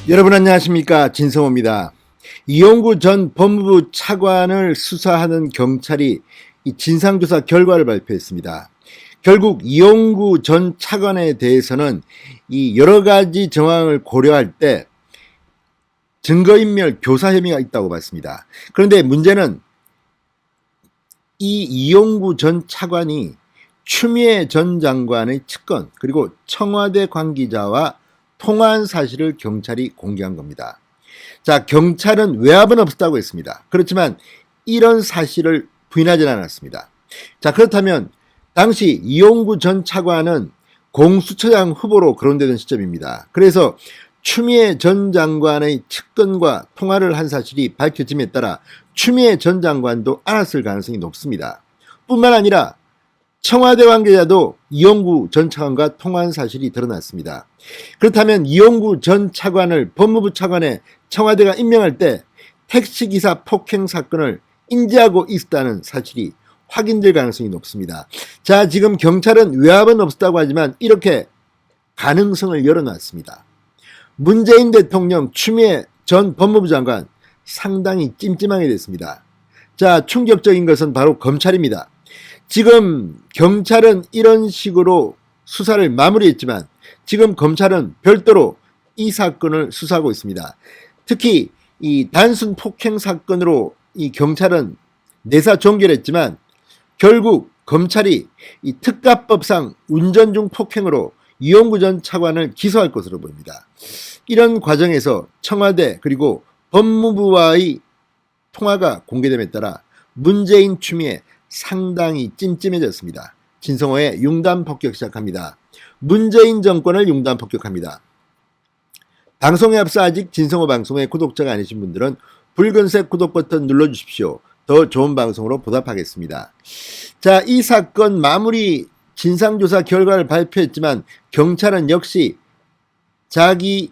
여러분 안녕하십니까, 진성호입니다. 이용구 전 법무부 차관을 수사하는 경찰이 이 진상조사 결과를 발표했습니다. 결국 이용구 전 차관에 대해서는 이 여러 가지 정황을 고려할 때 증거인멸 교사 혐의가 있다고 봤습니다. 그런데 문제는 이 이용구 전 차관이 추미애 전 장관의 측근 그리고 청와대 관계자와 통화한 사실을 경찰이 공개한 겁니다. 자, 경찰은 외압은 없었다고 했습니다. 그렇지만 이런 사실을 부인하지는 않았습니다. 자, 그렇다면 당시 이용구 전 차관은 공수처장 후보로 거론되던 시점입니다. 그래서 추미애 전 장관의 측근과 통화를 한 사실이 밝혀짐에 따라 추미애 전 장관도 알았을 가능성이 높습니다. 뿐만 아니라 청와대 관계자도 이용구 전 차관과 통화한 사실이 드러났습니다. 그렇다면 이용구 전 차관을 법무부 차관에 청와대가 임명할 때 택시기사 폭행 사건을 인지하고 있었다는 사실이 확인될 가능성이 높습니다. 자, 지금 경찰은 외압은 없었다고 하지만 이렇게 가능성을 열어놨습니다. 문재인 대통령 추미애 전 법무부 장관 상당히 찜찜하게 됐습니다. 자, 충격적인 것은 바로 검찰입니다. 지금 경찰은 이런 식으로 수사를 마무리했지만 지금 검찰은 별도로 이 사건을 수사하고 있습니다. 특히 이 단순 폭행 사건으로 이 경찰은 내사 종결했지만 결국 검찰이 이 특가법상 운전 중 폭행으로 이용구 전 차관을 기소할 것으로 보입니다. 이런 과정에서 청와대 그리고 법무부와의 통화가 공개됨에 따라 문재인 추미애 상당히 찜찜해졌습니다. 진성호의 융단 폭격 시작합니다. 문재인 정권을 융단 폭격합니다. 방송에 앞서 아직 진성호 방송의 구독자가 아니신 분들은 붉은색 구독 버튼 눌러주십시오. 더 좋은 방송으로 보답하겠습니다. 자, 이 사건 마무리 진상조사 결과를 발표했지만 경찰은 역시 자기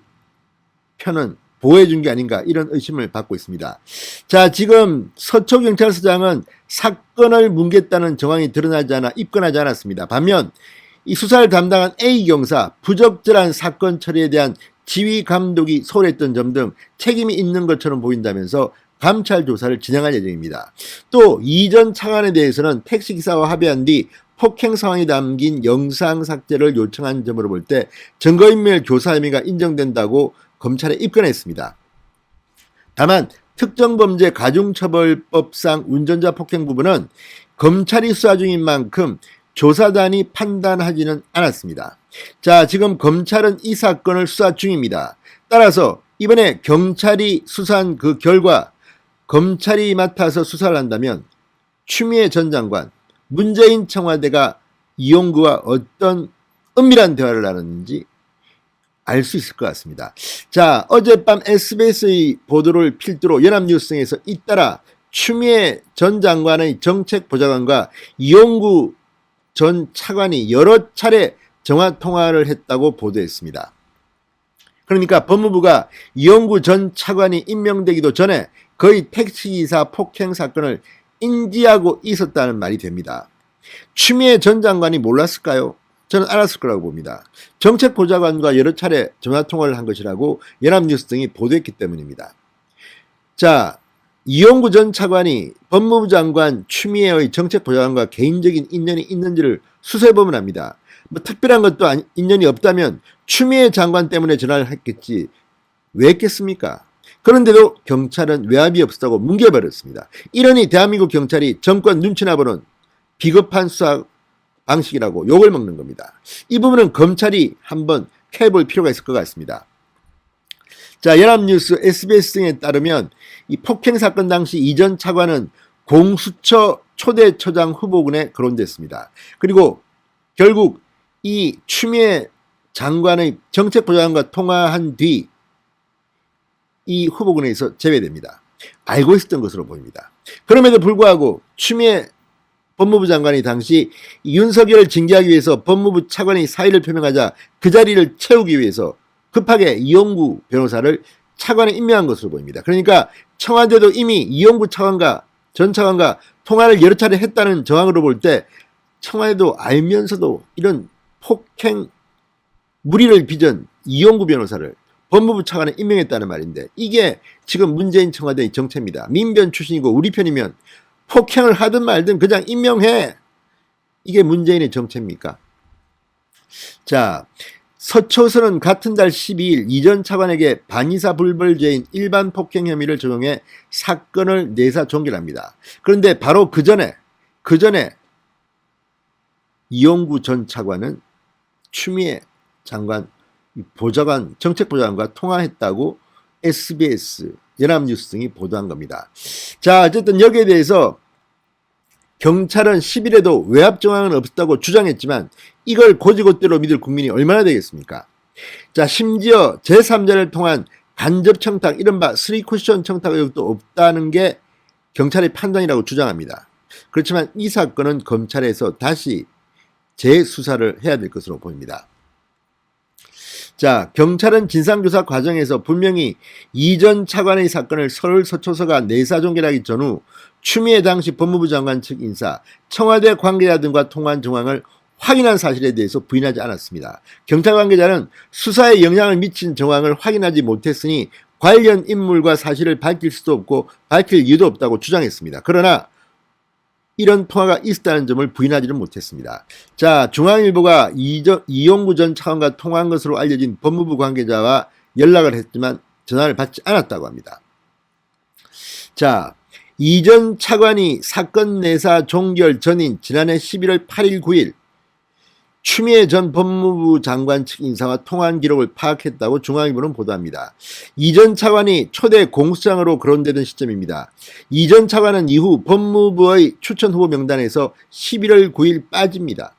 편은 보호해준 게 아닌가 이런 의심을 받고 있습니다. 자, 지금 서초경찰서장은 사건을 뭉갰다는 정황이 드러나지 않아 입건하지 않았습니다. 반면 이 수사를 담당한 A 경사 부적절한 사건 처리에 대한 지휘 감독이 소홀했던 점 등 책임이 있는 것처럼 보인다면서 감찰 조사를 진행할 예정입니다. 또 이 전 차관에 대해서는 택시기사와 합의한 뒤 폭행 상황이 담긴 영상 삭제를 요청한 점으로 볼 때 증거인멸 교사 혐의가 인정된다고 검찰에 입건했습니다. 다만 특정범죄 가중처벌법상 운전자 폭행 부분은 검찰이 수사 중인 만큼 조사단이 판단하지는 않았습니다. 자, 지금 검찰은 이 사건을 수사 중입니다. 따라서 이번에 경찰이 수사한 그 결과 검찰이 맡아서 수사를 한다면 추미애 전 장관, 문재인 청와대가 이용구와 어떤 은밀한 대화를 나눴는지 알 수 있을 것 같습니다. 자, 어젯밤 SBS의 보도를 필두로 연합뉴스에서 잇따라 추미애 전 장관의 정책보좌관과 이용구 전 차관이 여러 차례 전화통화를 했다고 보도했습니다. 그러니까 법무부가 이용구 전 차관이 임명되기도 전에 거의 택시기사 폭행 사건을 인지하고 있었다는 말이 됩니다. 추미애 전 장관이 몰랐을까요? 저는 알았을 거라고 봅니다. 정책보좌관과 여러 차례 전화통화를 한 것이라고 연합뉴스 등이 보도했기 때문입니다. 자, 이용구 전 차관이 법무부 장관 추미애의 정책보좌관과 개인적인 인연이 있는지를 수사해보면 합니다. 뭐 특별한 것도 인연이 없다면 추미애 장관 때문에 전화를 했겠지 왜 했겠습니까? 그런데도 경찰은 외압이 없었다고 뭉개버렸습니다. 이러니 대한민국 경찰이 정권 눈치나 보는 비겁한 수사 방식이라고 욕을 먹는 겁니다. 이 부분은 검찰이 한번 캐볼 필요가 있을 것 같습니다. 자, 연합뉴스, SBS 등에 따르면 이 폭행 사건 당시 이 전 차관은 공수처 초대처장 후보군에 거론됐습니다. 그리고 결국 이 추미애 장관의 정책보좌관과 통화한 뒤 이 후보군에서 제외됩니다. 알고 있었던 것으로 보입니다. 그럼에도 불구하고 추미애 법무부 장관이 당시 윤석열을 징계하기 위해서 법무부 차관이 사의를 표명하자 그 자리를 채우기 위해서 급하게 이용구 변호사를 차관에 임명한 것으로 보입니다. 그러니까 청와대도 이미 이용구 차관과 전 차관과 통화를 여러 차례 했다는 정황으로 볼 때 청와대도 알면서도 이런 폭행 무리를 빚은 이용구 변호사를 법무부 차관을 임명했다는 말인데 이게 지금 문재인 청와대의 정체입니다. 민변 출신이고 우리 편이면 폭행을 하든 말든 그냥 임명해. 이게 문재인의 정체입니까? 자, 서초선은 같은 달 12일 이 전 차관에게 반의사 불벌죄인 일반 폭행 혐의를 적용해 사건을 내사 종결합니다. 그런데 바로 그 전에 이용구 전 차관은 추미애 장관 보좌관 정책보좌관과 통화했다고 SBS 연합뉴스 등이 보도한 겁니다. 자, 어쨌든 여기에 대해서 경찰은 10일에도 외압 정황은 없었다고 주장했지만 이걸 고지고대로 믿을 국민이 얼마나 되겠습니까? 자, 심지어 제3자를 통한 간접 청탁, 이른바 스리쿠션 청탁 의혹도 없다는 게 경찰의 판단이라고 주장합니다. 그렇지만 이 사건은 검찰에서 다시 재수사를 해야 될 것으로 보입니다. 자, 경찰은 진상조사 과정에서 분명히 이 전 차관의 사건을 서울 서초서가 내사 종결하기 전후 추미애 당시 법무부 장관 측 인사, 청와대 관계자 등과 통화한 정황을 확인한 사실에 대해서 부인하지 않았습니다. 경찰 관계자는 수사에 영향을 미친 정황을 확인하지 못했으니 관련 인물과 사실을 밝힐 수도 없고 밝힐 이유도 없다고 주장했습니다. 그러나 이런 통화가 있었다는 점을 부인하지는 못했습니다. 자, 중앙일보가 이용구 전 차관과 통화한 것으로 알려진 법무부 관계자와 연락을 했지만 전화를 받지 않았다고 합니다. 자, 이 전 차관이 사건 내사 종결 전인 지난해 11월 8일 9일 추미애 전 법무부 장관 측 인사와 통화한 기록을 파악했다고 중앙일보는 보도합니다. 이 전 차관이 초대 공수장으로 거론되던 시점입니다. 이 전 차관은 이후 법무부의 추천 후보 명단에서 11월 9일 빠집니다.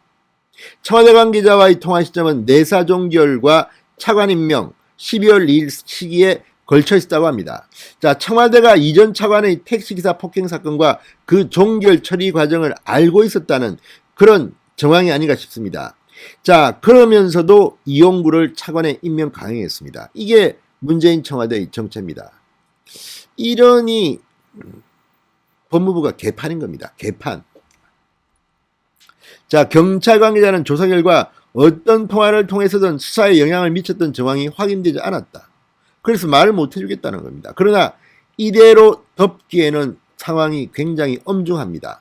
청와대 관계자와의 통화 시점은 내사 종결과 차관 임명 12월 2일 시기에 걸쳐 있었다고 합니다. 자, 청와대가 이 전 차관의 택시기사 폭행 사건과 그 종결 처리 과정을 알고 있었다는 그런 정황이 아닌가 싶습니다. 자, 그러면서도 이용구를 차관에 임명 강행했습니다. 이게 문재인 청와대의 정체입니다. 이러니 법무부가 개판인 겁니다. 개판. 자, 경찰 관계자는 조사 결과 어떤 통화를 통해서든 수사에 영향을 미쳤던 정황이 확인되지 않았다. 그래서 말을 못 해주겠다는 겁니다. 그러나 이대로 덮기에는 상황이 굉장히 엄중합니다.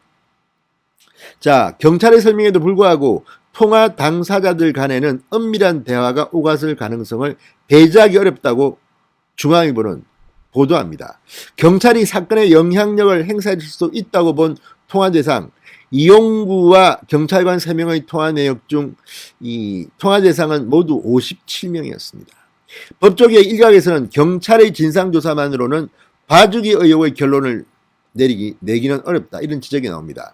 자, 경찰의 설명에도 불구하고 통화 당사자들 간에는 은밀한 대화가 오갔을 가능성을 배제하기 어렵다고 중앙일보는 보도합니다. 경찰이 사건에 영향력을 행사할 수 있다고 본 통화 대상 이용구와 경찰관 3명의 통화 내역 중 이 통화 대상은 모두 57명이었습니다. 법조계의 일각에서는 경찰의 진상조사만으로는 봐주기 의혹의 결론을 내기는 어렵다, 이런 지적이 나옵니다.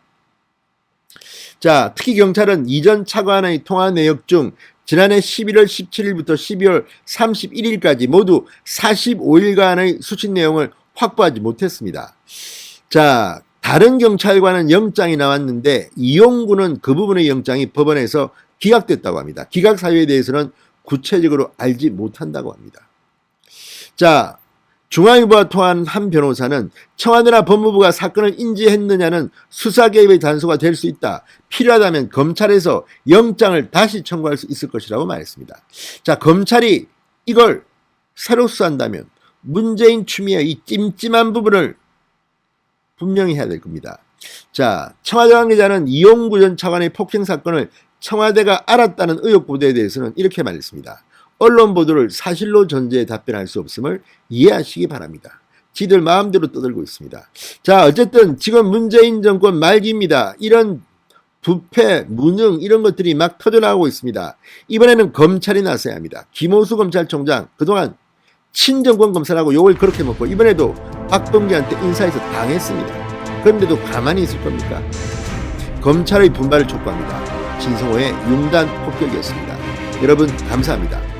자, 특히 경찰은 이 전 차관의 통화 내역 중 지난해 11월 17일부터 12월 31일까지 모두 45일간의 수신 내용을 확보하지 못했습니다. 자, 다른 경찰관은 영장이 나왔는데 이용구는 그 부분의 영장이 법원에서 기각됐다고 합니다. 기각 사유에 대해서는 구체적으로 알지 못한다고 합니다. 자, 중앙일보와 통화한 한 변호사는 청와대나 법무부가 사건을 인지했느냐는 수사 개입의 단서가 될 수 있다. 필요하다면 검찰에서 영장을 다시 청구할 수 있을 것이라고 말했습니다. 자, 검찰이 이걸 새로 수사한다면 문재인 추미애 이 찜찜한 부분을 분명히 해야 될 겁니다. 자, 청와대 관계자는 이용구 전 차관의 폭행 사건을 청와대가 알았다는 의혹 보도에 대해서는 이렇게 말했습니다. 언론 보도를 사실로 전제해 답변할 수 없음을 이해하시기 바랍니다. 지들 마음대로 떠들고 있습니다. 자, 어쨌든 지금 문재인 정권 말기입니다. 이런 부패, 무능 이런 것들이 막 터져나오고 있습니다. 이번에는 검찰이 나서야 합니다. 김호수 검찰총장 그동안 친정권 검사라고 욕을 그렇게 먹고 이번에도 박범계한테 인사해서 당했습니다. 그런데도 가만히 있을 겁니까? 검찰의 분발을 촉구합니다. 진성호의 융단 폭격이었습니다. 여러분 감사합니다.